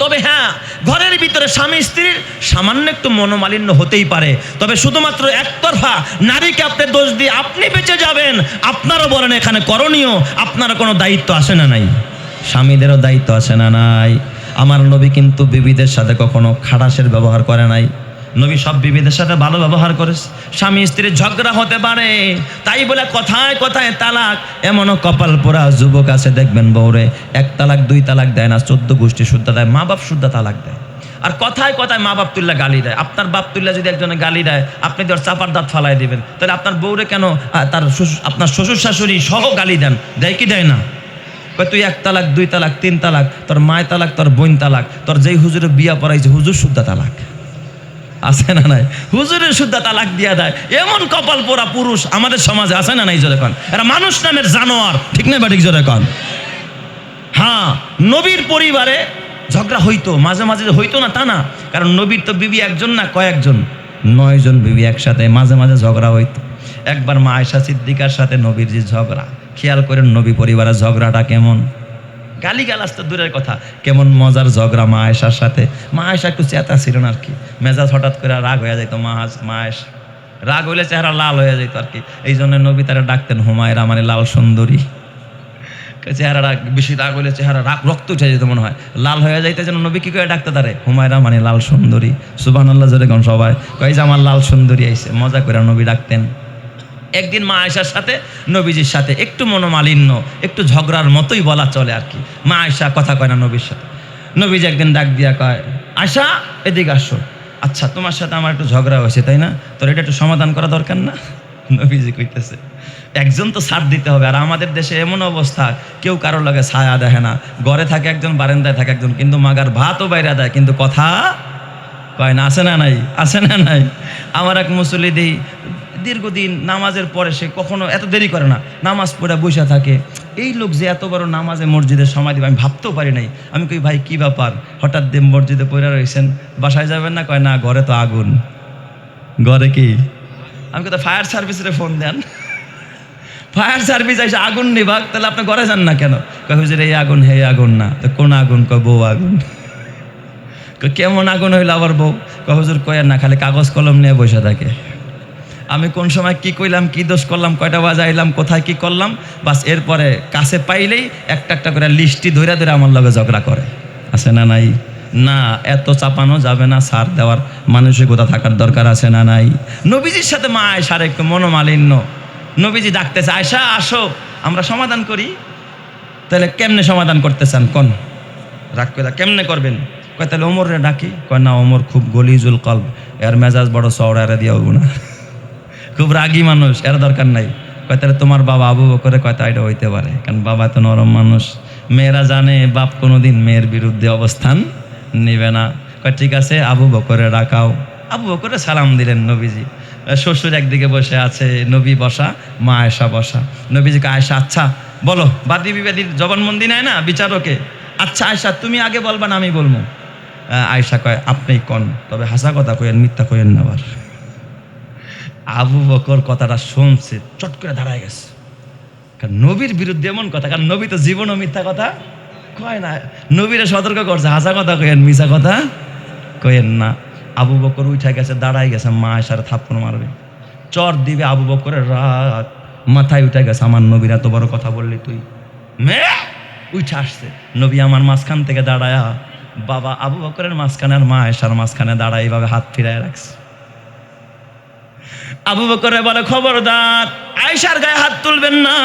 তবে হ্যাঁ, ঘরের ভিতরে স্বামী স্ত্রীর সামান্য একটু মনোমালিন্য হতেই পারে, তবে শুধুমাত্র একতরফা নারীকে আপনি দোষ দিয়ে আপনি বেঁচে যাবেন, আপনারও বলেন এখানে করণীয়, আপনারও কোনো দায়িত্ব আসে না নাই? স্বামীদেরও দায়িত্ব আসে না নাই? আমার নবী কিন্তু বিবিদের সাথে কখনো খাটাসের ব্যবহার করে নাই। নবী সব বিবিদের সাথে ভালো ব্যবহার করে। স্বামী স্ত্রীর ঝগড়া হতে পারে, তাই বলে কথায় কথায় তালাক। এমনও কপাল পোড়া যুবক আছে দেখবেন, বউরে 1 তালাক 2 তালাক দেয় না, 14 গোষ্ঠী শুদ্ধা দেয়, মা বাপ শুদ্ধা তালাক দেয়। আর কথায় কথায় মা বাপ তুল্লা গালি দেয়। আপনার বাপ তুল্লা যদি একজনে গালি দেয়, আপনি তো চাপার দাঁত ফালাই দিবেন, তাহলে আপনার বউরে কেন আপনার শ্বশুর শাশুড়ি সহ গালি দেন? দেয় কি দেয় না? তুই 1 তালাক 2 তালাক 3 তালাক, তোর মায় তালাক, তোর বোন তালাক, তোর যেই হুজুরে বিয়া পড়াইছে হুজুর শুদ্ধা তালাক। আছে না নাই? হুজুরের শুদ্ধা তালাক দিয়া দেয়। এমন কপাল পোড়া পুরুষ আমাদের সমাজে আছে না নাই? জোরে কন। এরা মানুষ নামের জানোয়ার, ঠিক না বাটিক? জোরে কন। হ্যাঁ, নবীর পরিবারে ঝগড়া হইতো, মাঝে মাঝে হইতো না তা না, কারণ নবীর তো বিবি একজন না, কয়েকজন, 9 জন বিবি একসাথে, মাঝে মাঝে ঝগড়া হইতো। একবার মা আয়েশা সিদ্দিকার সাথে নবীর যে ঝগড়া, খেয়াল করেন নবী পরিবারের ঝগড়াটা কেমন। গালিগালাজ তো দূরের কথা, কেমন মজার ঝগড়া মা আয়েশার সাথে। মা আয়েশা একটু চেতা ছিল না আর কি, মেজাজ হঠাৎ করে রাগ হয়ে যেত। মা আয়েশা রাগ হইলে চেহারা লাল হয়ে যেত আর কি। এই জন্য নবী তারা ডাকতেন হুমায়রা, মানে লাল সুন্দরী। চেহারা রাগ, বেশি রাগ হইলে চেহারা রাগ রক্ত উঠে যেত, মনে হয় লাল হয়ে যাইতে। যেন নবী কি করে ডাকতে তারে? হুমায়রা মানে লাল সুন্দরী। সুবহানাল্লাহ জোরে কোন সবাই। কই যে আমার লাল সুন্দরী আইছে, মজা করে নবী ডাকতেন। একদিন মা আয়েশার সাথে নবীজির সাথে একটু মনোমালিন্য, একটু ঝগড়ার মতোই বলা চলে আর কি। মা আয়েশা কথা কয় না নবীর সাথে। নবীজি একদিন ডাক দিয়া কয়, আয়েশা এদিকে আসো। আচ্ছা, তোমার সাথে আমার একটু ঝগড়া হয়েছে তাই না, তোর এটা একটু সমাধান করা দরকার না? নবীজি কইতেছে, একজন তো ছাড় দিতে হবে। আর আমাদের দেশে এমন অবস্থা, কেউ কারোর লাগে ছায়া দেখে না। ঘরে থাকে একজন, বারান্দায় থাকে একজন, কিন্তু মাগার ভাতও বাইরে দেয়, কিন্তু কথা কয় না। আছে না নাই? আছে না নাই? আমার এক মুসল্লি দেই, দীর্ঘদিন নামাজের পরে সে কখনো এত দেরি করে না, নামাজ পড়ে বসে থাকে। এই লোক যে এত বড় নামাজে মসজিদে সময় দিবে আমি ভাবতেও পারি নাই। আমি কই, ভাই কি ব্যাপার, হঠাৎ দিন মসজিদে পড়ে রয়েছেন, বাসায় যাবেন না? কয় না, ঘরে তো আগুন। ঘরে কি? আমি কোথাও ফায়ার সার্ভিসে ফোন দেন, ফায়ার সার্ভিস এসে আগুন নিভাগ, তাহলে আপনি ঘরে যান না কেন? কয় হুজুর এই আগুন হে আগুন না। তো কোন আগুন? কয় বউ আগুন। কেমন আগুন হইল আবার বউ? কয় হুজুর কয়েন না, খালি কাগজ কলম নিয়ে বসে থাকে। আমি কোন সময় কি কইলাম, কি দোষ করলাম, কয়টা বাজাইলাম, কোথায় কি করলাম, বাস এরপরে কাছে পাইলেই একটা একটা করে লিস্টি ধরে ধরে আমার লগে ঝগড়া করে। আছে না নাই? না, এত চাপানো যাবে না, সার দেওয়ার মানসিকতা থাকার দরকার আছে না নাই? নবীজির সাথে মা আয়েশার একটু মনোমালিন্য, নবীজি ডাকতেছে, আয়েশা আসো আমরা সমাধান করি। তাহলে কেমনে সমাধান করতে চান কোন? রাগ করে কেমনে করবেন? কয় তাহলে ওমরে ডাকি। কয় না, ওমর খুব গলিজুল কলব, এর মেজাজ বড় চওড়া, এরা দিয়ে হবো না, খুব রাগী মানুষ, এর দরকার নাই। কয় তাহলে তোমার বাবা আবু বকরে? কয় তা এটা হইতে পারে, কারণ বাবা তো নরম মানুষ। মেয়েরা জানে বাপ কোনোদিন মেয়ের বিরুদ্ধে অবস্থান নেবে না। কয় ঠিক আছে, আবু বকরে ডাকাও। আবু বকরে সালাম দিলেন নবীজি। শ্বশুর একদিকে বসে আছে, নবী বসা, মা আয়েশা বসা। নবীজিকে, আয়েশা আচ্ছা বলো, বাদী বিবাদীর জবানবন্দি নেয় না বিচারকে, আচ্ছা আয়েশা তুমি আগে বলবা না আমি বলবো? আয়েশা কয় আপনি কন, তবে হাসা কথা কইেন, মিথ্যা কইেন না। আবার আবু বকর কথাটা শুনছে, চট করে দাঁড়ায় গেছে, কারণ নবীর বিরুদ্ধে এমন কথা, কারণ নবী তো জীবনও মিথ্যা কথা কয় না। নবীরে সতর্ক করছে, হাসা কথা কইেন, মিছা কথা কইেন না। আবু বকর উঠে গেছে, দাঁড়াই গেছে, মা আয়েশার থাপ্পড় মারবে, চর দিবে। আবু বকরের রাগ মাথায় উঠে গেছে, আমার নবীর এত বড় কথা বললি তুই? মেয়ে উঠে আসছে, নবী আমার মাঝখান থেকে দাঁড়ায়া, বাবা আবু বকরের মাঝখানে আর মা আয়েশার মাঝখানে দাঁড়ায়, এইভাবে হাত ফিরায় রাখছে। আবু বকরে বলে, খবরদার আয়েশার গায়ে হাত তুলবেন না।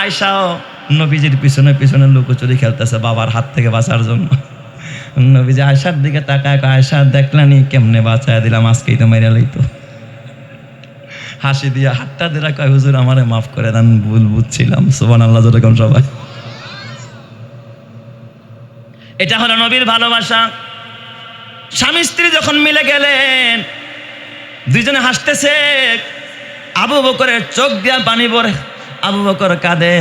আয়েশাও নবীজির পিছনে পিছনে লুকোচুরি খেলতেছে বাবার হাত থেকে বাঁচার জন্য। নবীজি আয়েশার দিকে তাকায়, আয়েশা দেখলানি কেমনে বাঁচায় দিলাম, আজকেই তো মেরে লইতো। হাসি দিয়া হাতটা দিয়ে কয়, হুজুর আমারে মাফ করে দেন, ভুল বুঝছিলাম। সুবহানাল্লাহ যেরকম সবাই। এটা হলো নবীর ভালোবাসা। স্বামী স্ত্রী যখন মিলে গেলেন, দুইজনে হাসতেছে, আবু বকরের চোখ দিয়া পানি পড়ে, আবু বকর কাঁদে।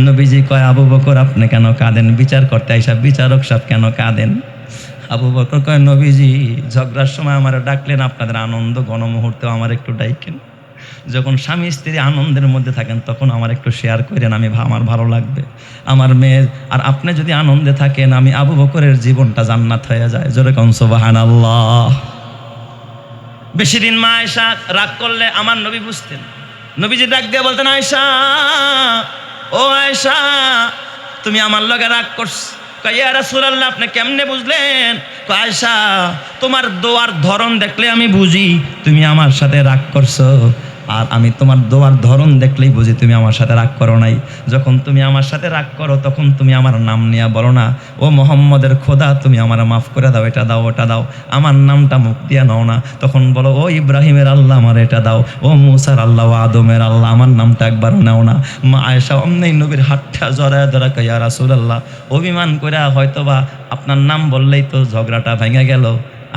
নবীজি কয়, আবু বকর আপনি কেন কাঁদেন? বিচার করতে আইসা বিচারক সাহেব কেন কাঁদেন? আবু বকর কয়, নবীজি ঝগড়ার সময় আমার ডাকলেন, আপনাদের আনন্দ গণমুহূর্তে আমার একটু ডাইকেন। যখন স্বামী স্ত্রী আনন্দের মধ্যে থাকেন তখন আমার একটু শেয়ার করেন, আমার ভালো লাগবে। আমার মেয়ে আর আপনি যদি আনন্দে থাকেন, আমি আবু বকরের জীবনটা জান্নাত হয়ে যায়। জোরে কোন সুবহানাল্লাহ। বেশি দিন মা আয়েশা রাগ করলে আমার নবী বুঝতেন। নবীজি ডাক দিয়ে বলতেন, আয়েশা, ও আয়েশা, তুমি আমার লগে রাগ করছ? ইয়া রাসূলুল্লাহ, আপনি কেমনে বুঝলেন? আয়েশা, তোমার দোয়ার ধরন দেখলে আমি বুঝি তুমি আমার সাথে রাগ করছো, আর আমি তোমার দোয়ার ধরন দেখলেই বুঝি তুমি আমার সাথে রাগ করো নাই। যখন তুমি আমার সাথে রাগ করো তখন তুমি আমার নাম নিয়ে বলো না, ও মোহাম্মদের খোদা তুমি আমার মাফ করে দাও, এটা দাও ওটা দাও, আমার নামটা মুখ দিয়ে নাও না। তখন বলো, ও ইব্রাহিমের আল্লাহ আমার এটা দাও, ও মুসার আল্লাহ, ও আদমের আল্লাহ আমার নামটা একবারও নাও না। মা আয়েশা অমনি নবীর হাতটা জড়ায় ধরা, ইয়া রাসূলুল্লাহ, অভিমান করে হয়তোবা আপনার নাম বললেই তো ঝগড়াটা ভেঙে গেল,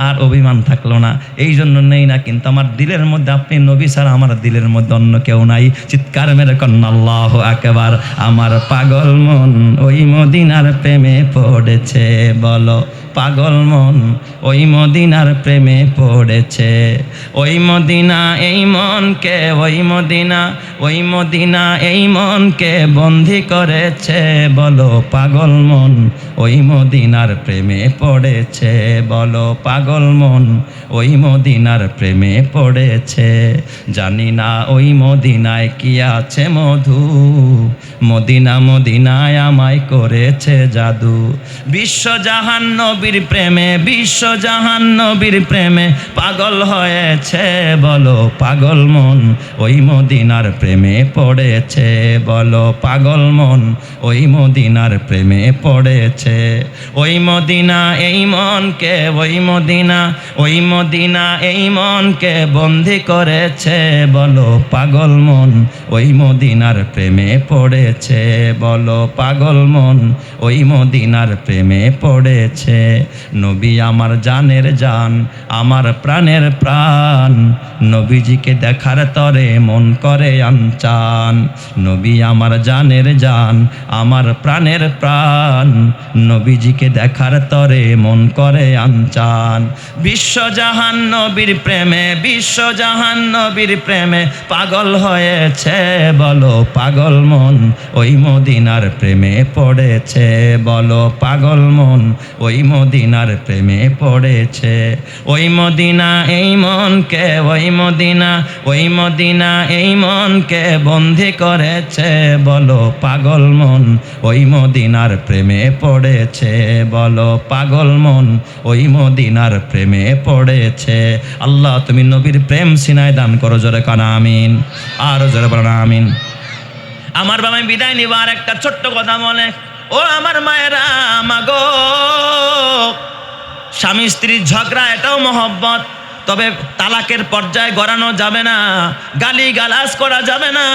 আর অভিমান থাকলো না, এই জন্য নেই না। কিন্তু আমার দিলের মধ্যে আপনি নবী ছাড়া আমার দিলের মধ্যে অন্য কেউ নাই। চিৎকার মেরে কন্যা আল্লাহু আকবার। আমার পাগল মন ওই মদিনার প্রেমে পড়েছে, বলো পাগল মন ওই মদিনার প্রেমে পড়েছে। ওই মদিনা এই মনকে, ওই মদিনা, ওই মদিনা এই মনকে বন্দি করেছে, বলো পাগল মন ওই মদিনার প্রেমে পড়েছে, বলো পাগল মন ওই মদিনার প্রেমে পড়েছে। জানি না ওই মদিনায় কি আছে মধু, মদিনা মদিনায় আমায় করেছে জাদু। বিশ্বজাহান নবীর প্রেমে, বিশ্বজাহান নবীর প্রেমে পাগল হয়েছে, বলো পাগল মন ওই মদিনার প্রেমে পড়েছে, বলো পাগল মন ওই মদিনার প্রেমে পড়েছে। ওই মদিনা এই মনকে, ওই মদিনা, ওই মদিনা এই মনকে বন্দি করেছে, বলো পাগল মন ওই মদিনার প্রেমে পড়েছে, বলো পাগল মন ওই মদিনার প্রেমে পড়েছে। নবী আমার জানের জান, আমার প্রাণের প্রাণ, নবীজিকে দেখার তরে মন করে আনচান। নবী আমার জানের জান, আমার প্রাণের প্রাণ, নবীজিকে দেখার তরে মন করে আনচান। বিশ্বজাহান নবীর প্রেমে, বিশ্বজাহান নবীর প্রেমে পাগল হয়েছে, বলো পাগল মন ওই মদিনার প্রেমে পড়েছে, বলো পাগল মন ওই মদিনার প্রেমে পড়েছে। ওই মদিনা এই মনকে, ওই মদিনা, ওই মদিনা এই মনকে বন্দি করেছে, বলো পাগল মন ওই মদিনার প্রেমে পড়েছে, বলো পাগল মন ওই মদিনার প্রেমে পড়েছে। আল্লাহ তুমি নবীর প্রেম সিনায় দান করো, জোরে কানা আমিন, আর জোরে বলো না আমিন। আমার বাবা বিদায় নিবার একটা ছোট্ট কথা বলে, ও আমার মায়েরা, মাগো, স্বামী স্ত্রীর ঝগড়া এটাও মহব্বত, তবে তালাকের পর্যায়ে গড়ানো যাবে না, গালি গালাজ করা যাবে না।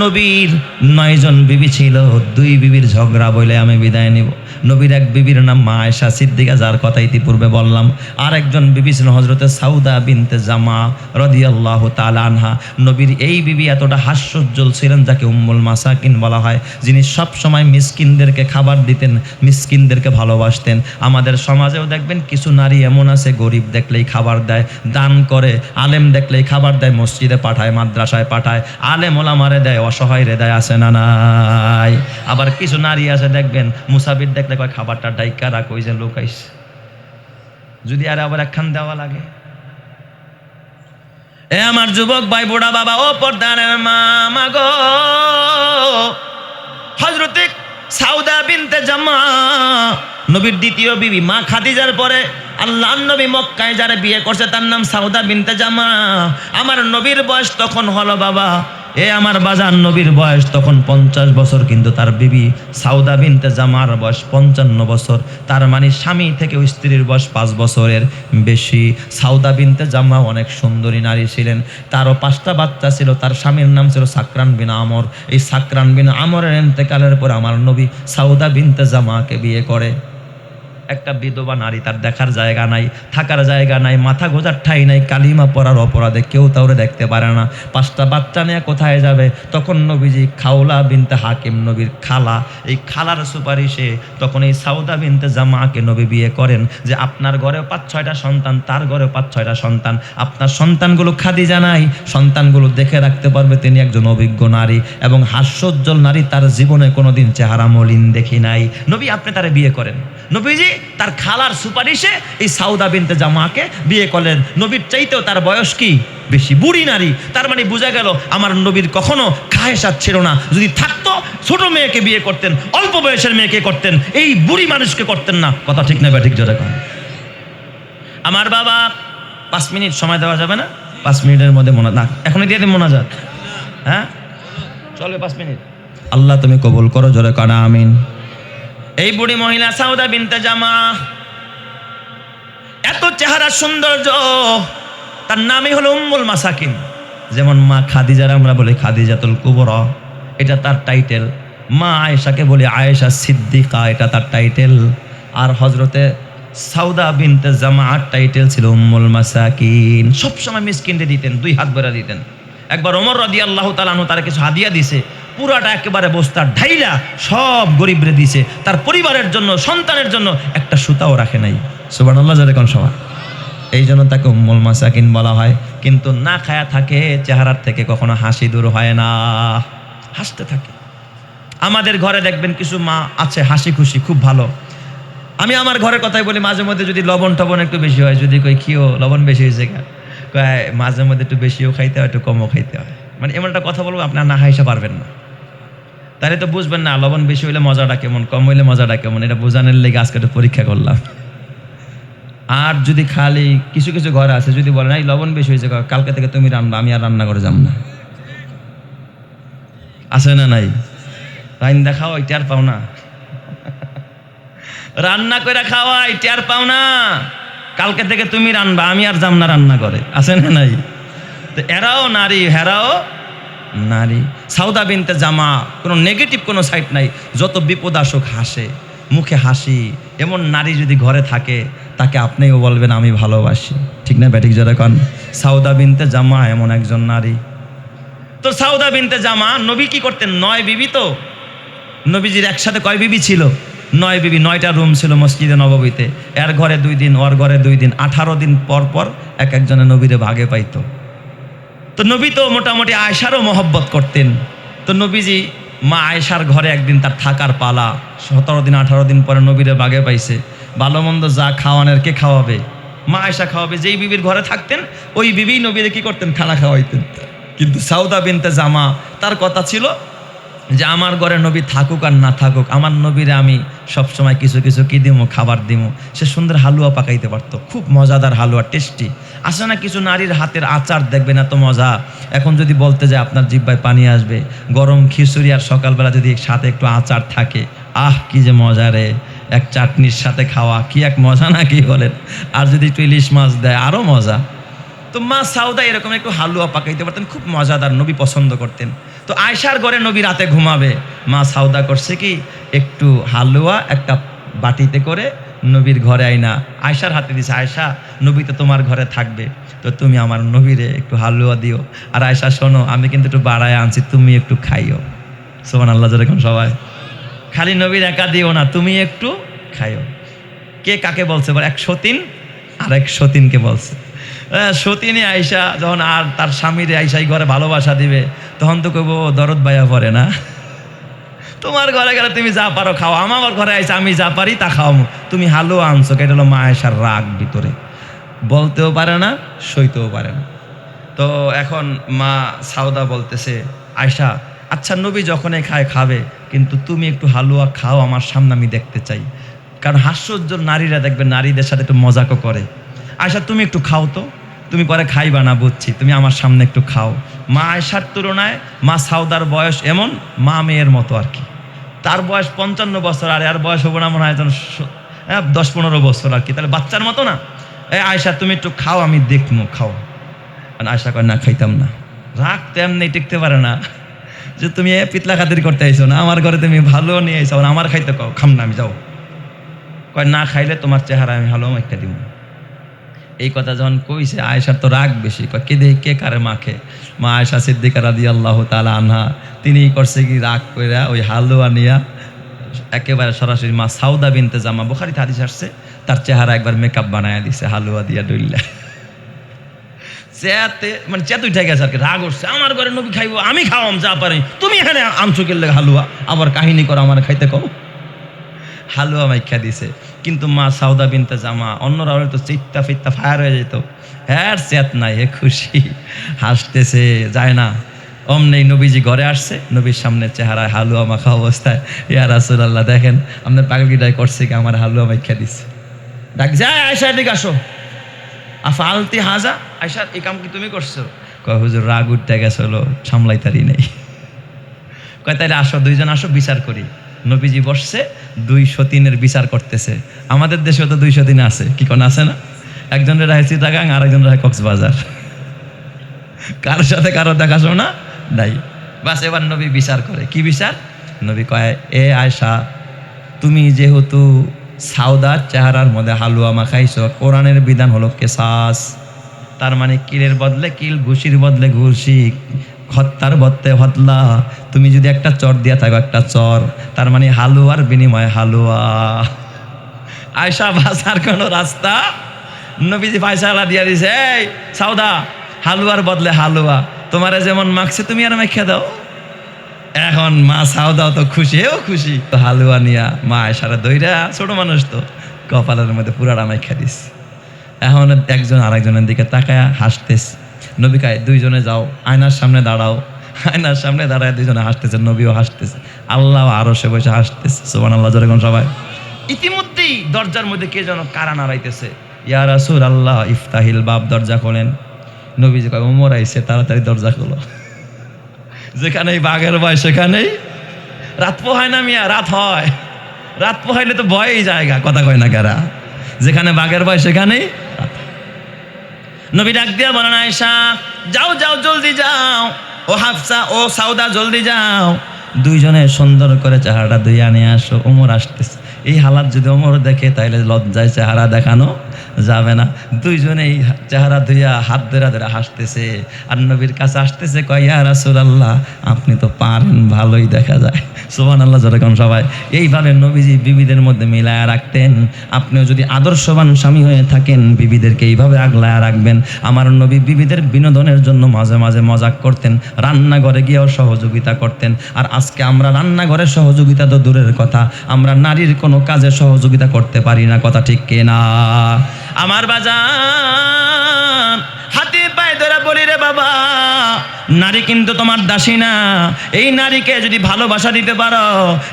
নবীর 9 জন বিবি ছিল, 2 বিবির ঝগড়া বলে আমি বিদায় নিব। নবীর এক বিবির নাম মা আয়েশা সিদ্দিকা, যার কথা ইতিপূর্বে বললাম। আর একজন বিবি ছিল হযরতে সাউদা বিনতে জামা রাদিয়াল্লাহু তাআলা আনহা। নবীর এই বিবি এতটা হাস্যোজ্জ্বল ছিলেন যাকে উম্মুল মাসাকিন বলা হয়, যিনি সব সময় মিসকিনদেরকে খাবার দিতেন, মিসকিনদেরকে ভালোবাসতেন। আমাদের সমাজেও দেখবেন কিছু নারী এমন আছে, গরিব দেখলেই খাবার দেয়, দান করে, আলেম দেখলেই খাবার দেয়, মসজিদে পাঠায়, মাদ্রাসায় পাঠায়, আলেম ওলামারে দেয়, অসহায়রে দেয়, আছে না নাই? আবার কিছু নারী আছে দেখবেন মুসাফির দেখলে কয় খাবারটা ডাইকা রাখ, ওই যে লোক আইছে, যদি আর আবার একখান দেওয়া লাগে। এ আমার যুবক ভাই, বুড়া বাবা, ও পর্দার মা, মাগো, হযরতে সাউদা বিনতে জামা নবীর দ্বিতীয় বিবি, মা খাদিজার পরে আল্লাহর নবী মক্কায় যারা বিয়ে করছে তার নাম সাউদা বিনতে জামা। আমার নবীর বয়স তখন হলো বাবা, এ আমার বাজার, নবীর বয়স তখন 50 বছর, কিন্তু তার বিবি সাউদা বিনতে জামার বয়স 55 বছর। তার মানে স্বামী থেকে স্ত্রীর বয়স 5 বছরের বেশি। সাউদা বিনতে জামা অনেক সুন্দরী নারী ছিলেন, তারও 5টা বাচ্চা ছিল। তার স্বামীর নাম ছিল সাকরান বিন আমর। এই সাকরান বিন আমরের ইন্তেকালের পর আমার নবী সাউদা বিনতে জামাকে বিয়ে করে। একটা বিধবা নারী, তার দেখার জায়গা নাই, থাকার জায়গা নাই, মাথা গোজার ঠাই নাই, কালিমা পড়ার অপরাধে কেউ তাওরে দেখতে পারে না, 5টা বাচ্চা নিয়ে কোথায় যাবে? তখন নবীজি খাওলা বিনতে হাকিম, নবীর খালা, এই খালার সুপারিশে তখন এই সাউদা বিনতে জামাকে নবী বিয়ে করেন, যে আপনার ঘরেও 5-6টা সন্তান, তার ঘরেও 5-6টা সন্তান, আপনার সন্তানগুলো খাদিজা নাই, সন্তানগুলো দেখে রাখতে পারবে, তিনি একজন অভিজ্ঞ নারী এবং হাস্যোজ্জ্বল নারী, তার জীবনে কোনোদিন চেহারা মলিন দেখি নাই, নবী আপনি তারে বিয়ে করেন। নবীজি তার খালার সুপারিশে এই সাউদা বিনতে জামাকে বিয়ে করলেন। নবীর চাইতেও তার বয়স কি বেশি, বুড়ি নারী, তার মানে বোঝা গেল আমার নবীর কখনো খায়েশাত ছিল না, যদি থাকতো ছোট মেয়েকে বিয়ে করতেন, অল্প বয়সের মেয়েকে করতেন, এই বুড়ি মানুষকে করতেন না। কথা ঠিক না ঠিক জোরে কন। আমার বাবা 5 মিনিট সময় দেওয়া যাবে না? 5 মিনিটের মধ্যে না, এখনই দিয়ে দিন মোনাজাত। হ্যাঁ চলবে 5 মিনিট। আল্লাহ তুমি কবুল করো, জোরে কন আমিন। এই বুড়ি মহিলা সাউদা বিনতে জামা, এত চেহারা সৌন্দর্য, তার নামই হলো উম্মুল মাসাকিন। যেমন মা খাদিজার আমরা বলি খাদিজাতুল কুবরা, এটা তার টাইটেল। মা আয়েশাকে বলি আয়েশা সিদ্দিকা, এটা তার টাইটেল। আর হজরতে সাউদা বিনতে জামার টাইটেল ছিল উম্মুল মাসাকিন। সবসময় মিসকিনরে দিতেন, 2 হাত ভরে দিতেন। একবার ওমর রাদিয়াল্লাহু তাআলা আনহু তার কিছু হাদিয়া দিছে, পুরাটা একেবারে বস্তা ঢাইলা সব গরিবরে দিছে, তার পরিবারের জন্য, সন্তানের জন্য একটা সুতাও রাখে নাই। সুবহানাল্লাহ, যারা কোন সময়। এই জন্য তাকে উম্মুল মাসাকিন বলা হয়। কিন্তু না খায়া থাকে, চেহারার থেকে কখনো হাসি দূর হয় না, হাসতে থাকে। আমাদের ঘরে দেখবেন কিছু মা আছে হাসি খুশি, খুব ভালো। আমি আমার ঘরের কথাই বলি, মাঝে মধ্যে যদি লবণ টবণ একটু বেশি হয়, যদি কই কিও লবণ বেশি হয়েছে, কয় মাঝে মধ্যে একটু বেশিও খাইতে হয়, একটু কমও খাইতে হয়। মানে এমন একটা কথা বলবো আপনার না হাসা পারবেন না, তাহলে তো বুঝবেন না লবণ বেশি হইলে মজাটা কেমন, কম হইলে মজাটা কেমন। এটা বোঝানোর লেগে আজকে একটু পরীক্ষা করলাম। আর যদি খালি কিছু কিছু ঘরে আছে, যদি বলেন এই লবণ বেশি হয়েছে, কালকে থেকে তুমি রান্না, আমি আর রান্না করে যাব না, আছে না নাই? রাইন দেখাও, এটা আর পাও না, রান্না করে খাওয়াই টের পাও না, কালকে থেকে তুমি রান্না, আমি আর যাম না রান্না করে, আছে না নাই? তো এরাও নারী, হেরাও নারী। সাউদা বিনতে জামা কোনো নেগেটিভ কোনো সাইড নাই, যত বিপদ আসুক হাসে, মুখে হাসি। এমন নারী যদি ঘরে থাকে, তাকে আপনিও বলবেন আমি ভালোবাসি, ঠিক না ব্যাটিক যারা কন? সাউদা বিনতে জামা এমন একজন নারী। তো সাউদা বিনতে জামা নবী কি করতেন? 9 বিবি। তো নবীজির একসাথে কয় বিবি ছিল? 9 বিবি, 9টা রুম ছিল মসজিদে নববীতে। এর ঘরে 2 দিন, ওর ঘরে 2 দিন, 18 দিন পর পর এক একজনের নবীরে ভাগে পাইতো। তো নবী তো মোটামুটি আয়েশারও মহব্বত করতেন। তো নবীজি মা আয়েশার ঘরে একদিন তার থাকার পালা, 17 দিন 18 দিন পরে নবীরে বাগে পাইছে। ভালো মন্দ যা খাওয়ানোর কে খাওয়াবে? মা আয়েশা খাওয়াবে। যেই বিবির ঘরে থাকতেন ওই বিবি নবীরে কি করতেন? খানা খাওয়াইতেন। কিন্তু সাউদা বিনতে জামা তার কথা ছিল যে আমার ঘরে নবী থাকুক আর না থাকুক, আমার নবীরে আমি সবসময় কিছু কিছু কি দিমো, খাবার দিমো। সে সুন্দর হালুয়া পাকাইতে পারতো, খুব মজাদার হালুয়া, টেস্টি। আসে না কিছু নারীর হাতের আচার দেখবেন এত মজা, এখন যদি বলতে যায় আপনার জিহ্বায় পানি আসবে। গরম খিচুড়ি আর সকালবেলা যদি সাথে একটু আচার থাকে, আহ কি যে মজা রে! এক চাটনির সাথে খাওয়া কি এক মজা, না কি বলেন? আর যদি একটু ইলিশ মাছ দেয় আরও মজা। তো মা সাউদা এরকম একটু হালুয়া পাকাইতে পারতেন, খুব মজাদার, নবী পছন্দ করতেন। তো আয়েশার ঘরে নবী রাতে ঘুমাবে, মা সাউদা করছে কি একটু হালুয়া একটা বাটিতে করে নবীর ঘরে আইনা আয়েশার হাতে দিছে, আয়েশা নবী তো তোমার ঘরে থাকবে, তো তুমি আমার নবীরে একটু হালুয়া দিও। আর আয়েশা শোনো, আমি কিন্তু একটু বাড়ায় আনছি, তুমি একটু খাইও। সুবহানাল্লাহ, যেরকম সবাই খালি নবীর একা দিও না, তুমি একটু খাইও। কে কাকে বলছে? এক সতীন আর এক সতীনকে বলছে। সতীনে আয়েশা যখন আর তার স্বামীরে আয়েশাই ঘরে ভালোবাসা দিবে, তখন তো কইব দরদ বায়া পড়ে না, তোমার ঘরে গেলে তুমি যা পারো খাও, আমার ঘরে আইসা আমি যা পারি তা খাও, তুমি হালুয়া আনছো। এটা হলো মা আয়েশার রাগ ভিতরে, বলতেও পারে না, সইতেও পারে না। তো এখন মা সাউদা বলতেছে, আয়েশা আচ্ছা নবী যখনই খায় খাবে, কিন্তু তুমি একটু হালুয়া খাও, আমার সামনে আমি দেখতে চাই। কারণ হাস্যোজ্জ্বল নারীরা দেখবে নারীদের সাথে একটু মজাকও করে। আয়েশা তুমি একটু খাও তো, তুমি পরে খাইবা না বুঝছি, তুমি আমার সামনে একটু খাও। মা আয়েশার তুলনায় মা সাউদার বয়স এমন মা মেয়ের মতো আর কি। তার বয়স 55 বছর, আর এর বয়স হবো না মনে হয় 10-15 বছর আর কি, তাহলে বাচ্চার মতো না। আয়েশা তুমি একটু খাও, আমি দেখবো, খাও। আয়েশা কয় না, খাইতাম না। রাগ তো এমনি টিকতে পারে না, যে তুমি পিতলা খাতির করতে আইছো না, আমার ঘরে তুমি ভালো নিয়ে আইসো, আমার খাইতে খাও, খাম না আমি, যাও। কয় না খাইলে তোমার চেহারা আমি হালুয়া মাইখা দিব। এই কথা যখন কইছে আয়েশার তো রাগ বেশি, কয় কে দেখে কে কারে মাখে। মা আয়েশা সিদ্দিকা রাদিয়াল্লাহু তাআলা আনহা তিনি করছে কি রাগ কইরা ওই হালুয়া নিয়া একেবারে সরাসরি মা সাউদা বিনতে জামা, বুখারীতে হাদিস আসছে, তার চেহারা একবার মেকআপ বানায়া দিছে হালুয়া দিয়া ডইল্লা। চেয়াতে মানে চেত উঠে গেছে আর কি, রাগ উঠছে, আমার ঘরে নবী খাইবো, আমি খাওয়াম যা পারি, তুমি এখানে আনছো কেলে হালুয়া, আবার কাহিনী করো আমার খাইতে কও। হালুয়া মাইখা দিছে। কিন্তু মা সাউদা বিনতে জামা অন্যরা হয়তো চিত্তা ফিত্তা ফায়ার হয়ে যেত, হ্যাঁ চেত নাই, এ খুশি হাসতেছে যায় না। অমনি নবীজি ঘরে আসছে, নবীর সামনে চেহারায় হালুয়া মাখা অবস্থায়, ইয়া রাসূলুল্লাহ দেখেন আপনার পাগলকিটাই করছে কি আমার হালুয়া মাইখা দিছে। ডাক যায় আয়েশা এদিকে আসো, আফআলতি হাজা, আয়েশা এই কাম কি তুমি করছো? কয় হুজুর রাগ উঠতে গেছে হলো সামলাইতারি নেই। কয় তাইলে আসো দুইজন আসো বিচার করি। নবীজি বসছে 203-এর বিচার করতেছে। আমাদের দেশেও তো 203 আছে, কি কোন আছে না? একজনের রায় চিটাগাং আর একজনের রায় কক্সবাজার, কার সাথে কারো দেখাশোনা নাই। বাস এবার নবী বিচার করে। কি বিচার? নবী কয় এ আয়েশা তুমি যেহেতু সাউদার চেহারার মধ্যে হালুয়া মাখাইছো, কোরআনের বিধান হলো কেসাস, তার মানে কিলের বদলে কিল, ঘুষির বদলে ঘুষি, হত্যার বদলে হতলা। তুমি যদি একটা চর দিয়া থাকো একটা চর, তার মানে হালুয়ার বিনিময়ে হালুয়া। আয়েশা বাঁচার কোনো রাস্তা? নবীজি ফায়সালা দিয়া দিছে, এই সাউদা হালুয়ার বদলে হালুয়া, তোমারে যেমন মাখছে তুমি আর মাইখা দাও। এখন মা সাউদাও তো খুশি, এও খুশি, তো হালুয়া নিয়া মা আয়েশারা দইরা, ছোট মানুষ তো কপালের মধ্যে পুরা মাইখা দিস। এখন একজন আরেকজনের দিকে তাকায়া হাসতেছে। নবী কয় দুইজনে যাও আয়নার সামনে দাঁড়াও। আয়নার সামনে দাঁড়ায় দুইজনে হাসতেছে, নবীও হাসতেছে, আল্লাহ আরশে বসে হাসতেছে। সুবহানাল্লাহ জোরে কোন সবাই। ইতিমধ্যেই দরজার মধ্যে কে যেন কারা নাড়াইতেছে, ইয়া রাসূলুল্লাহ ইফতাহিল বাব, দরজা খোলেন। নবীজি কয় ওমর আইছে, তাড়াতাড়ি দরজা খোলো। যেখানেই বাঘের ভয় সেখানেই রাত পোহায় না মিয়া, রাত হয়, রাত পোহাইলে তো ভয়ই জায়গা, কথা কয় না কারা, যেখানে বাঘের ভয় সেখানেই। নবী ডাক দিয়া বলেন আয়েশা যাও যাও জলদি যাও, ও হাফসা ও সাউদা জলদি যাও, দুইজনে সুন্দর করে চেহারাটা ধুইয়া নিয়ে আসো। ওমর আসতেছে। এই হালাত যদি ওমর দেখে তাইলে লজ্জায় চেহারা দেখানো যাবে না। দুইজনেই চেহারা ধুইয়া হাত ধরে ধরে হাসতেছে, আর নবীর কাছে আসতেছে, কয় ইয়া রাসূলুল্লাহ আপনি তো পারেন, ভালোই দেখা যায়। সুবহানাল্লাহ জোরে কোন সবাই। এইভাবে নবীজি বিবিদের মধ্যে মিলায়া রাখতেন। আপনিও যদি আদর্শবান স্বামী হয়ে থাকেন, বিবিদেরকে এইভাবে আগলায়া রাখবেন। আমার নবী বিবিদের বিনোদনের জন্য মাঝে মাঝে মজাক করতেন, রান্নাঘরে গিয়েও সহযোগিতা করতেন। আর আজকে আমরা রান্নাঘরের সহযোগিতা তো দূরের কথা, আমরা নারীর কোনো কাজে সহযোগিতা করতে পারি না, কথা ঠিক কিনা? আমার বাজান হাতে পায়ে ধরে বলি রে বাবা, নারী কিন্তু তোমার দাসী না। এই নারীকে যদি ভালোবাসা দিতে পারো,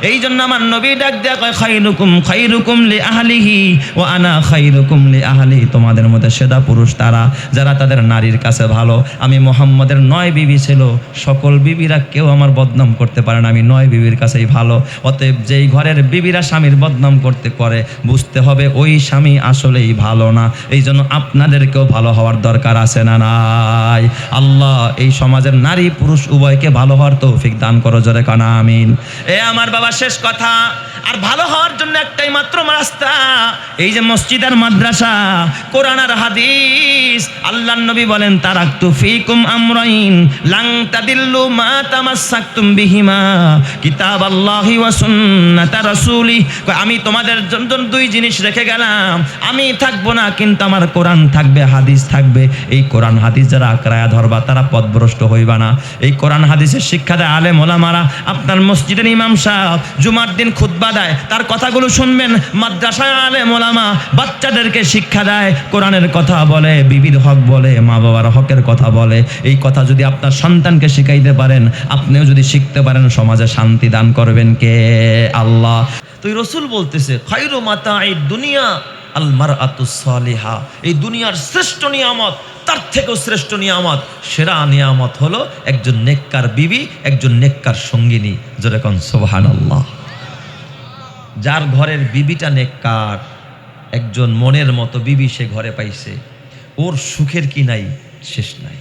এই জন্য আমার নবী ডাক দেয়া কয় খায়রুকুম খায়রুকুম লি আহলিহি ওয়া আনা খায়রুকুম লি আহলি। তোমাদের মধ্যে সেরা পুরুষ তারা যারা তাদের নারীর কাছে ভালো। আমি মুহাম্মদের 9 বিবি ছিল, সকল বিবিরা কেউ আমার বদনাম করতে পারে না, আমি 9 বিবির কাছেই ভালো। অতএব যেই ঘরের বিবিরা স্বামীর বদনাম করতে করে, বুঝতে হবে ওই স্বামী আসলেই ভালো না। এই জন্য আপনাদেরকেও ভালো হওয়ার দরকার আছে না নাই? আল্লাহ এই সমাজের নারী পুরুষ উভয়কে ভালো হওয়ার তৌফিক দান করো, জোরে কানা আমিন। এ আমার বাবা শেষ কথা, আর ভালো হওয়ার জন্য একটাই মাত্র রাস্তা, এই যে মসজিদ আর মাদ্রাসা, কোরআন আর হাদিস। আল্লাহর নবী বলেন তারাকতু ফিকুম আমরাইন লাং তাদিল্লু মা তামাসসাকতুম বিহিমা কিতাবাল্লাহি ওয়া সুন্নাতা রাসূলি। আমি তোমাদের জন্য 2 জিনিস রেখে গেলাম, আমি থাকবো না কিন্তু আমার কোরআন থাকবে, হাদিস থাকবে। এই কোরআন হাদিস যারা আঁকড়ায়া ধরবা তারা পথভ্রষ্ট হইবা না। এই কোরআন হাদিসের শিক্ষা দেয় আলেম ওলামারা। আপনার মসজিদের ইমাম সাহেব জুমার দিন খুতবা দেয়, তার কথাগুলো শুনবেন। মাদ্রাসায় আলেম ওলামা বাচ্চাদেরকে শিক্ষা দেয়, কোরআনের কথা বলে, বিবির হক বলে, মা বাবার হকের কথা বলে। এই কথা যদি আপনার সন্তানকে শিখাইতে পারেন, আপনিও যদি শিখতে পারেন, সমাজে শান্তি দান করবেন কে? আল্লাহ। তো রাসূল বলতেছে খায়রু মাতাঈদ দুনিয়া আল মারআতুস সালিহা। এই দুনিয়ার শ্রেষ্ঠ নিয়ামত, তার থেকেও শ্রেষ্ঠ নিয়ামত, সেরা নিয়ামত হলো একজন নেককার বিবি, একজন নেককার সঙ্গিনী। জোরে কোন সুবহানাল্লাহ। যার ঘরের বিবিটা নেককার, একজন মনের মতো বিবি সে ঘরে পাইছে, ওর সুখের কি নাই, শেষ নাই।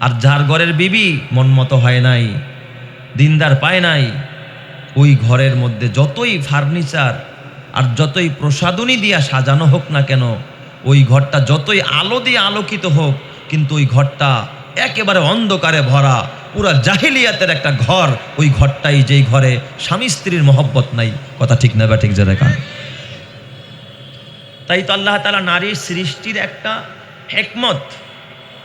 আর যার ঘরের বিবি মন মতো হয় নাই, দিনদার পায় নাই, ওই ঘরের মধ্যে যতই ফার্নিচার আর যতই প্রসাদনী দিয়া সাজানো হোক না কেন, ওই ঘরটা যতই আলো দিয়ে আলোকিত হোক, কিন্তু ওই ঘরটা একেবারে অন্ধকারে ভরা, পুরা জাহিলিয়াতের একটা ঘর। ওই ঘরটাই যেই ঘরে স্বামী স্ত্রীর মহব্বত নাই। কথা ঠিক না বা ঠিক যে দেখা? তাই তো আল্লাহ তাআলা নারীর সৃষ্টির একটা হিকমত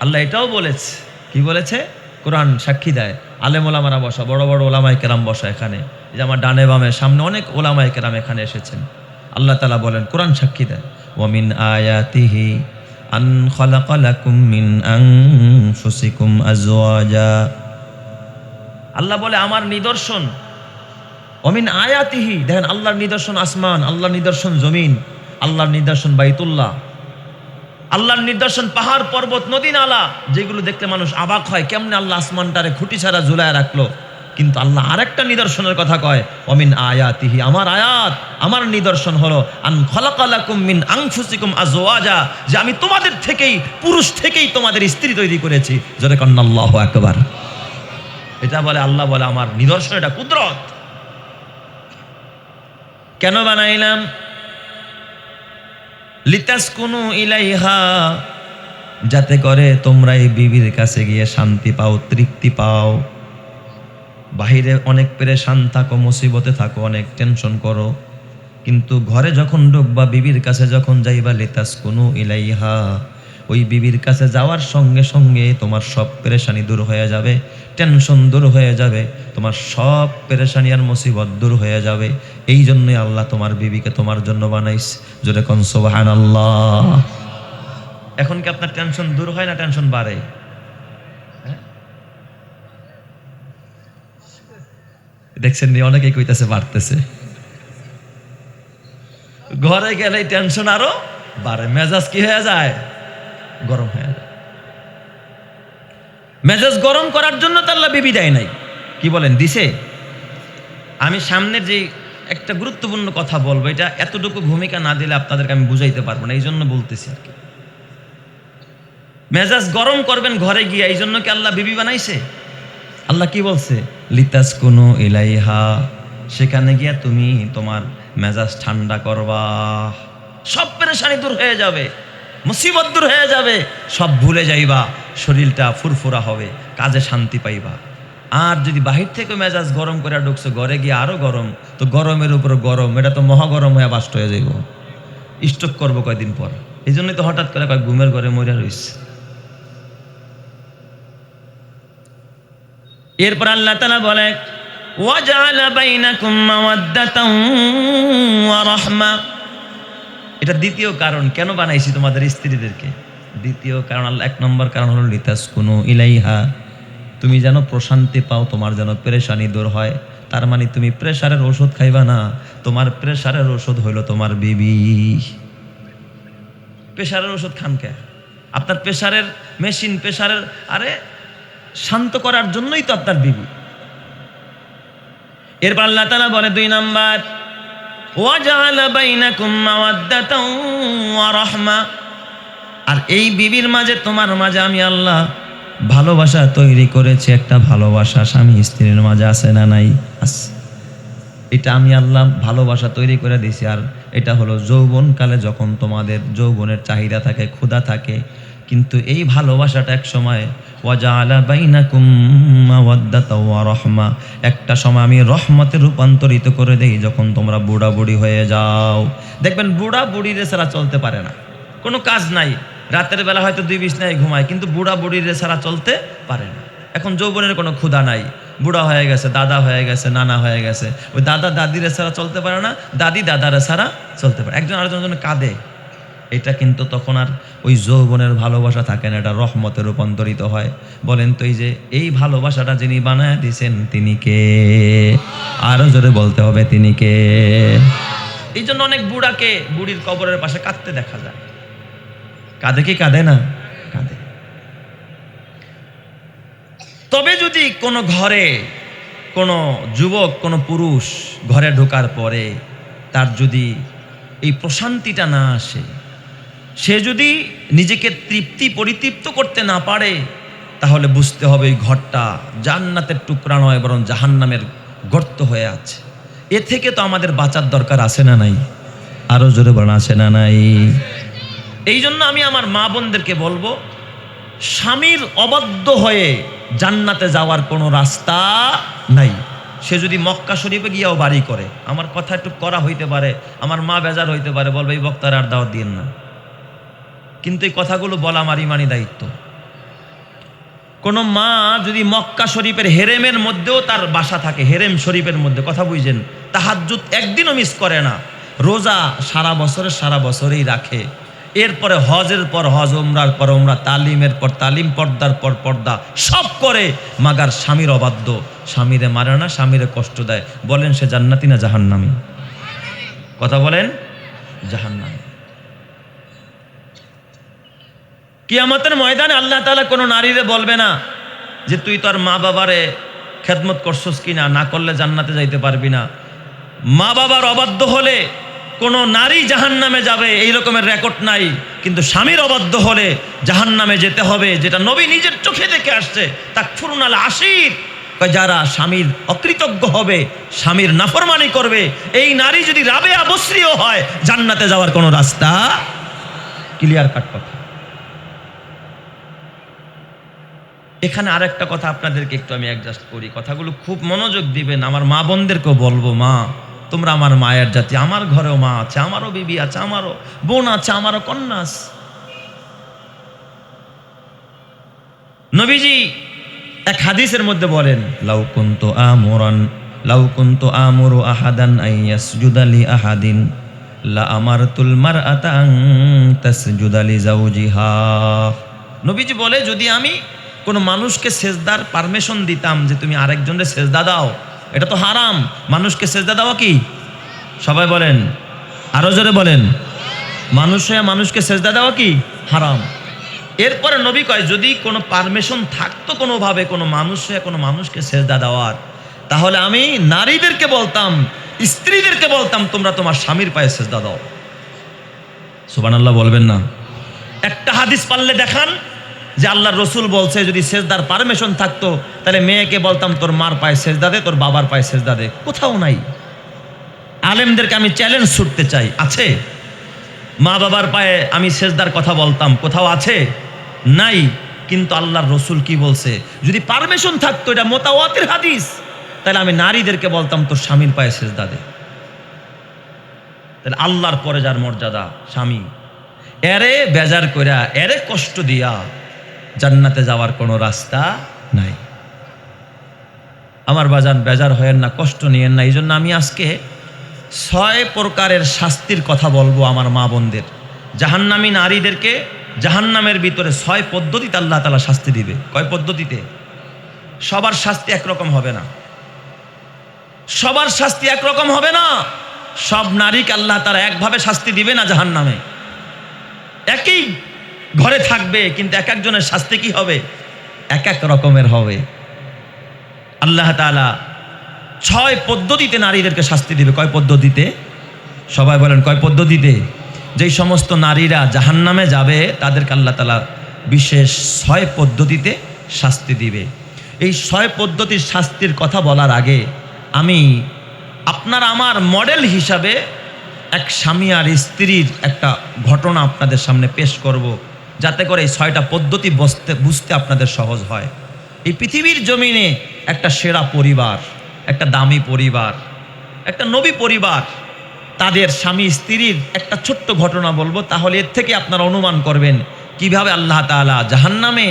আল্লাহ এটাও বলেছে। কি বলেছে? কোরআন সাক্ষী দেয়। আলেম ওলামারা বসা, বড় বড় ওলামায়ে কেরাম বসা এখানে, যে আমার ডানে বামে সামনে অনেক ওলামায়ে কেরাম এখানে এসেছেন। আল্লাহ তাআলা বলেন, কোরআন সাক্ষী দেয়, ওয়া মিন আয়াতিহি আন খালাকা লাকুম মিন আনফুসিকুম আজওয়াজা। আল্লাহ বলে আমার নিদর্শন, ওয়া মিন আয়াতিহি, দেখেন আল্লাহর নিদর্শন আসমান, আল্লাহর নিদর্শন জমিন, আল্লাহর নিদর্শন বাইতুল্লাহ, আল্লাহর নিদর্শন পাহাড় পর্বত নদী নালা, যেগুলো দেখলে মানুষ অবাক হয়, কেমনে আল্লাহ আসমানটারে খুঁটি ছাড়া ঝুলায় রাখলো। কিন্তু আল্লাহ আরেকটা নিদর্শনের কথা কয়, ওমিন আয়াতিহি, আমার আয়াত, আমার নিদর্শন হলো আন খালাকা লাকুম মিন আনফুসিকুম আজওয়াজা, যে আমি তোমাদের থেকেই, পুরুষ থেকেই তোমাদের স্ত্রী তৈরি করেছি। জোরে কন্না আল্লাহু আকবার। এটা বলে আল্লাহ বলে আমার নিদর্শন, এটা কুদরত। কেন বানাইলাম? লিতাসকুনু ইলাইহা, যাতে করে তোমরা এই বিবির কাছে গিয়ে শান্তি পাও, তৃপ্তি পাও। বাহিরে অনেক পেরেশান থাকো, মুসিবতে থাকো, অনেক টেনশন করো, কিন্তু ঘরে যখন ঢুকবা, বিবির কাছে যখন যাইবা, লিতাসকুনু ইলাইহা, ওই বিবির কাছে যাওয়ার সঙ্গে সঙ্গে তোমার সব পেরেশানি দূর হয়ে যাবে, টেনশন দূর হয়ে যাবে, তোমার সব পেরেশানি আর মুসিবত দূর হয়ে যাবে। এই জন্যই আল্লাহ তোমার বিবিকে তোমার জন্য বানাইস। জোরে কোন সুবহানাল্লাহ। এখন কি আপনার টেনশন দূর হয় না টেনশন বাড়ে? দেখছেন নি, অনেকেই কইতাছে বাড়তেছে। ঘরে গেলেই টেনশন আরো বাড়ে, মেজাজ কি হয়ে যায়? গরম হয়ে যায়। মেজাজ গরম করার জন্য তো আল্লাহ বিবি দেয় নাই, কি বলেন? দিছে। আমি সামনের যে একটা গুরুত্বপূর্ণ কথা বলবো, এটা এতটুকু ভূমিকা না দিলে আপনাদেরকে আমি বুঝাইতে পারবো না, এই জন্য বলতেছি আর কি। মেজাজ গরম করবেন ঘরে গিয়ে, এই জন্য কি আল্লাহ বিবি বানাইছে? আল্লাহ কি বলছে? লিতাসকুনু ইলাইহা, সেখানে গিয়া তুমি তোমার মেজাজ ঠান্ডা করবা, সব পেরেশানি দূর হয়ে যাবে, মুসিবত দূর হয়ে যাবে, সব ভুলে যাইবা, শরীরটা ফুরফুরা হবে, কাজে শান্তি পাইবা। আর যদি বাহির থেকে মেজাজ গরম করে ঢুকছো, ঘরে গিয়ে আরো গরম, তো গরমের উপর গরম, এটা তো মহাগরম হয়ে বাস্ট হয়ে যাইব, স্ট্রোক করবো কয়দিন পর। এই জন্যই তো হঠাৎ করে কয় ঘুমের ঘরে মরে রইছে। এরপর আল্লাহ তাআলা বলে, ওয়াজআলা বাইনাকুম মাওয়াদ্দাতান ওয়া রাহমা। এটা দ্বিতীয় কারণ কেন বানাইছি তোমাদের স্ত্রীদেরকে। দ্বিতীয় কারণ আল্লাহ, এক নম্বর কারণ হলো লিতাসকুনু ইলাইহা, তুমি যেন প্রশান্তি পাও, তোমার যেন পেরেশানি দূর হয়। তার মানে তুমি প্রেসারের ওষুধ খাইবা না, তোমার প্রেসারের ওষুধ হইলো তোমার বিবি। প্রেসারের ওষুধ খান কে? আপনার প্রেসারের মেশিন, প্রেসারের আরে শান্ত করার জন্যই তো আপনার বিবি। এরপর আল্লাহ তাআলা বলে দুই নাম্বার, ওয়াজআলা বাইনাকুম মাওয়াদ্দাতান ওয়া রাহমা, আর এই বিবির মাঝে, তোমার মাঝে আমি আল্লাহ ভালোবাসা তৈরি করেছি। একটা ভালোবাসা স্বামী স্ত্রীর মাঝে আছে না নাই? আছে। এটা আমি আল্লাহ ভালোবাসা তৈরি করে দিয়েছি। আর এটা হলো যৌবনকালে, যখন তোমাদের যৌবনের চাহিদা থাকে, ক্ষুধা থাকে, কিন্তু এই ভালোবাসাটা এক সময় ওয়াজআলা বাইনাকুম মাওয়াদ্দাতান ওয়া রাহমা, একটা সময় আমি রহমতে রূপান্তরিত করে দেই, যখন তোমরা বুড়া বুড়ি হয়ে যাও। দেখবেন বুড়া বুড়িরে ছাড়া চলতে পারে না, কোনো কাজ নাই, রাতের বেলা হয়তো দুই বিছনায় ঘুমায়, কিন্তু বুড়া বুড়িরে ছাড়া চলতে পারে না। এখন যৌবনের কোনো ক্ষুধা নাই, বুড়া হয়ে গেছে, দাদা হয়ে গেছে, নানা হয়ে গেছে, ওই দাদা দাদিরে ছাড়া চলতে পারে না, দাদি দাদারে ছাড়া চলতে পারে, একজন আরেকজনের জন্য কাঁদে। এটা কিন্তু তখন আর ওই যৌবনের ভালোবাসা থাকে না, এটা রহমতে রূপান্তরিত হয়। বলেন তো, এই যে এই ভালোবাসাটা যিনি বানায় দিয়েছেন তিনি কে? আরো জোরে বলতে হবে, তিনি কে? এই জন্য অনেক বুড়াকে বুড়ির কবরের পাশে কাঁদতে দেখা যায়। কাঁদে কি কাঁদে না? কাঁদে। তবে যদি কোনো ঘরে কোনো যুবক, কোনো পুরুষ ঘরে ঢোকার পরে তার যদি এই প্রশান্তিটা না আসে, সে যদি নিজেকে পরিতৃপ্ত করতে না পারে, তাহলে বুঝতে হবে এই ঘরটা জান্নাতের টুকরা নয়, বরং জাহান্নামের গর্ত হয়ে আছে। এ থেকে তো আমাদের বাঁচার দরকার আছে না নাই? আরো জোরে বলেন আছে না নাই? এই জন্য আমি আমার মা বোনদেরকে বলবো, স্বামীর অবাধ্য হয়ে জান্নাতে যাওয়ার কোনো রাস্তা নাই। সে যদি মক্কা শরীফে গিয়েও বাড়ি করে, আমার কথা একটু করা হইতে পারে, আমার মা বেজার হইতে পারে, বলবে এই বক্তার আর দাওয়াত দিয়েন না, কিন্তু এই কথাগুলো বলা আমার ইমানি দায়িত্ব। কোনো মা যদি মক্কা শরীফের হেরেমের মধ্যেও তার বাসা থাকে, হেরেম শরীফের মধ্যে, কথা বুঝছেন, তাহাজ্জুদ একদিনও মিস করে না, রোজা সারা বছরেই রাখে, এরপরে হজের পর হজ, উমরার পর উমরা, তালিমের পর তালিম, পর্দার পর পর্দা সব করে, মাগার স্বামীর অবাধ্য, স্বামীরে মারে না, স্বামীরে কষ্ট দেয়, বলেন সে জান্নাতি না জাহান্নামী? কথা বলেন, জাহান্নামী। কিয়ামতের ময়দানে আল্লাহ তাআলা কোনো নারীরে বলবে না যে তুই তোর মা বাবারে খেদমত করছস কিনা, না করলে জান্নাতে যাইতে পারবি না। মা বাবার অবাধ্য হলে কোনো নারী জাহান্নামে যাবে এই রকমের রেকর্ড নাই, কিন্তু স্বামীর অবাধ্য হলে জাহান্নামে যেতে হবে, যেটা নবী নিজের চোখে দেখে আসছে। তাকফুরুন আল আশির, যারা স্বামীর অকৃতজ্ঞ হবে, স্বামীর নাফরমানি করবে, এই নারী যদি রাবেয়া বসরিও হয়, জান্নাতে যাওয়ার কোনো রাস্তা, ক্লিয়ার কাট কথা। এখানে আরেকটা কথা আপনাদেরকে একটু আমি অ্যাডজাস্ট করি, কথাগুলো খুব মনোযোগ দিবেন। আমার মা বোনদেরকেও বলবো, মা তোমরা আমার মায়ের জাতি, আমার ঘরেও মা আছে, আমারও বিবি আছে, আমারও বোন আছে, আমারও কন্যা আছে। নবীজি এক হাদিসের মধ্যে বলেন, লাউ কুনতু আমুরু আহাদান আন ইয়াসজুদা লি আহাদিন লা আমারতুল মারআতা আন তাসজুদা লি যাওজিহা। নবীজি বলে, যদি আমি কোনো মানুষকে সেজদার পারমিশন দিতাম যে তুমি আরেকজনের সেজদা দাও, এটা তো হারাম। মানুষকে সেজদা দেওয়া কি? সবাই বলেন, আরো জোরে বলেন, মানুষ হয়ে মানুষকে সেজদা দেওয়া কি? হারাম। এরপরে নবী কয়, যদি কোনো পারমিশন থাকতো কোনোভাবে কোনো মানুষ হয়ে কোনো মানুষকে সেজদা দেওয়ার, তাহলে আমি নারীদেরকে বলতাম, স্ত্রীদেরকে বলতাম, তোমরা তোমার স্বামীর পায়ে সেজদা দাও। সুবহানাল্লাহ বলবেন না? একটা হাদিস পারলে দেখান যে আল্লাহর রসুল বলছে যদি সেজদার পারমিশন থাকতো তাহলে মেয়েকে বলতাম তোর মার পায়ে সেজদা দে, তোর বাবার পায়ে সেজদা দে। কোথাও নাই। আলেমদেরকে আমি চ্যালেঞ্জ ছুটতে চাই, আছে? মা বাবার পায়ে আমি সেজদার কথা বলতাম, কোথাও আছে? নাই। কিন্তু আল্লাহর রসুল কি বলছে, যদি পারমিশন থাকতো, এটা মুতাওয়াতির হাদিস, তাহলে আমি নারীদেরকে বলতাম তোর স্বামীর পায়ে সেজদা দে। তাহলে আল্লাহর পরে যার মর্যাদা স্বামী, এরে বেজার কইরা, এরে কষ্ট দিয়া জান্নাতে যাওয়ার কোনো রাস্তা নাই। আমার বাজান, বেজার হয়েন না, কষ্ট নিয়েন না। এই জন্য আমি আজকে 6 প্রকারের শাস্তির কথা বলবো আমার মা বোনদের। জাহান্নামী নারীদেরকে জাহান্নামের ভিতরে 6 পদ্ধতিতে আল্লাহ তাআলা শাস্তি দিবে। কয় পদ্ধতিতে? সবার শাস্তি একরকম হবে না, সবার শাস্তি একরকম হবে না। সব নারীকে আল্লাহ তাআলা একভাবে শাস্তি দিবে না জাহান্নামে। একই ঘরে থাকবে, কিন্তু এক একজনের শাস্তি কি হবে? এক এক রকমের হবে। আল্লাহ তাআলা 6 পদ্ধতিতে নারীদেরকে শাস্তি দিবে। কয় পদ্ধতিতে? সবাই বলেন, কয় পদ্ধতিতে? যেই সমস্ত নারীরা জাহান্নামে যাবে তাদেরকে আল্লাহ তাআলা বিশেষ 6 পদ্ধতিতে শাস্তি দিবে। এই 6 পদ্ধতির শাস্তির কথা বলার আগে আমি আপনার আমার মডেল হিসাবে এক স্বামী আর স্ত্রীর একটা ঘটনা আপনাদের সামনে পেশ করব, যাতে করে এই 6টা পদ্ধতি বুঝতে আপনাদের সহজ হয়। এই পৃথিবীর জমিনে একটা সেরা পরিবার, একটা দামি পরিবার, একটা নবী পরিবার, তাদের স্বামী স্ত্রীর একটা ছোট্ট ঘটনা বলবো, তাহলে এর থেকে আপনারা অনুমান করবেন কিভাবে আল্লাহ তাআলা জাহান্নামে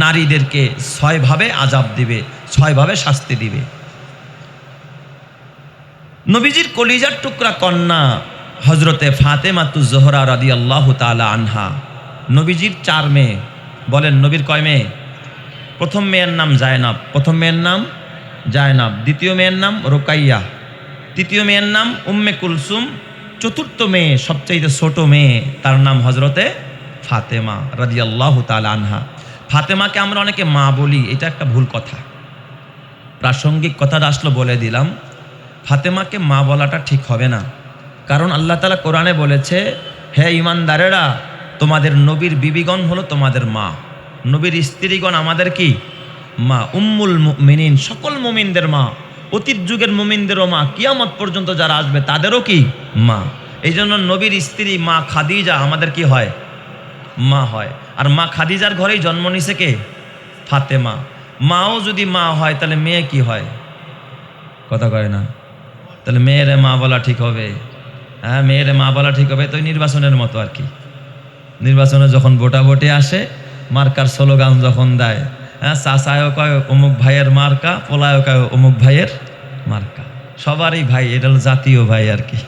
নারীদেরকে 6 ভাবে আযাব দিবে, 6 ভাবে শাস্তি দিবে। নবীজির কলিজার টুকরা কন্যা হযরতে ফাতেমাতুজ জোহরা রাদিয়াল্লাহু তাআলা আনহা, নবীজির 4 মেয়ে। বলেন, নবীর কয় মেয়ে? প্রথম মেয়ের নাম জায়নাব, প্রথম মেয়ের নাম জায়নাব, দ্বিতীয় মেয়ের নাম রুকাইয়া, তৃতীয় মেয়ের নাম উম্মে কুলসুম, চতুর্থ মেয়ে সবচেয়ে ছোট মেয়ে, তার নাম হযরতে ফাতেমা রাদিয়াল্লাহু তাআলা আনহা। ফাতেমাকে আমরা অনেকে মা বলি, এটা একটা ভুল কথা। প্রাসঙ্গিক কথাটা আসলে বলে দিলাম, ফাতেমাকে মা বলাটা ঠিক হবে না। কারণ আল্লাহ তাআলা কোরআনে বলেছে, হে ঈমানদারেরা, তোমাদের নবীর বিবিগণ হলো তোমাদের মা, নবীর স্ত্রীগণ আমাদের কি? মা। উম্মুল মুমিনিন, সকল মুমিনদের মা, অতীত যুগের মুমিনদেরও মা, কিয়ামত পর্যন্ত যারা আসবে তাদেরও কি? মা। এই জন্য নবীর স্ত্রী মা খাদিজা আমাদের কি হয়? মা হয়। আর মা খাদিজার ঘরেই জন্ম নিছে কে? ফাতেমা। মাও যদি মা হয় তাহলে মেয়ে কি হয়? কথা কয় না। তাহলে মেয়েরে মা বলা ঠিক হবে? হ্যাঁ, মেয়েরে মা বলা ঠিক হবে। তো নির্বাচনের মতো আর কি। নির্বাচনে যখন ভোটাভুটি আসে, মার্কার স্লোগান যখন দেয়, হ্যাঁ, চাচায়ও কয় অমুক ভাইয়ের মার্কা, পোলায়ও কয় অমুক ভাইয়ের মার্কা। সবারই ভাই, এটা হলো জাতীয় ভাই আর কি।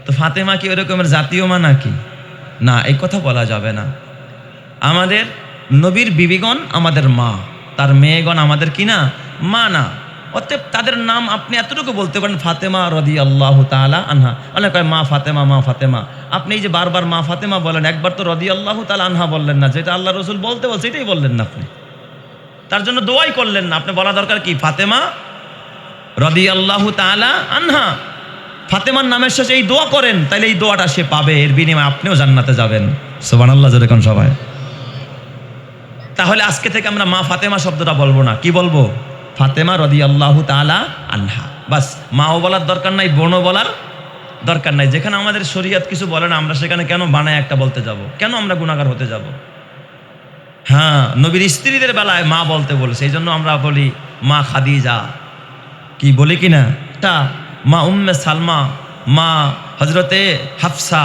তো ফাতেমা কি ওই রকমের জাতীয় মা নাকি? না, এই কথা বলা যাবে না। আমাদের নবীর বিবিগণ আমাদের মা, তার মেয়েগণ আমাদের কি না? মা না। অতএব তাদের নাম আপনি এতটুকু বলতে পারেন ফাতেমা রাদিয়াল্লাহু তাআলা আনহা। অনেক কয় মা ফাতেমা, মা ফাতেমা। আপনি এই যে বারবার মা ফাতেমা বলেন, একবার তো রাদিয়াল্লাহু তাআলা আনহা বললেন না, যেটা আল্লাহ রসুল বলতে বলছে এটাই বললেন না আপনি। তার জন্য দোয়াই করলেন না। আপনি বলা দরকার কি? ফাতেমা রাদিয়াল্লাহু তাআলা আনহা। ফাতেমার নামের শেষে এই দোয়া করেন, তাইলে এই দোয়াটা সে পাবে, এর বিনিময়ে আপনিও জান্নাতে যাবেন। সুবহানাল্লাহ, যেরকম সবাই। তাহলে আজকে থেকে আমরা মা ফাতেমা শব্দটা বলবো না, কি বলবো? ফাতেমা রাদিয়াল্লাহু তাআলা আনহা। বাস, মাও বলার দরকার নাই, বোনও বলার দরকার নাই। যেখানে আমাদের শরীয়ত কিছু বলে না, আমরা সেখানে কেন বানায় একটা বলতে যাব? কেন আমরা গুনাহগার হতে যাব? হ্যাঁ, নবীর স্ত্রীদের বেলায় মা বলতে বলেছে, এই জন্য আমরা বলি মা খাদিজা, কি বলি কিনা, তা মা উম্মে সালমা, মা হজরতে হাফসা।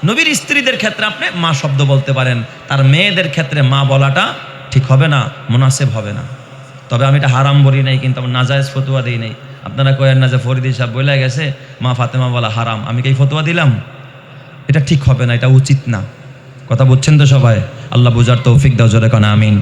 নবীর স্ত্রীদের ক্ষেত্রে আপনি মা শব্দ বলতে পারেন, তার মেয়েদের ক্ষেত্রে মা বলাটা ঠিক হবে না, মুনাসেব হবে না। তবে আমি এটা হারাম বলি নাই, কিন্তু আমার নাজায়েজ ফতুয়া দিই নাই। আপনারা কয়েন না যে ফরিদি সাহেব বলে গেছে মা ফাতেমা বলা হারাম, আমি কি ফতুয়া দিলাম? এটা ঠিক হবে না, এটা উচিত না। কথা বুঝছেন তো সবাই? আল্লাহ বুঝার তৌফিক দাও, জোরে কানা আমিন।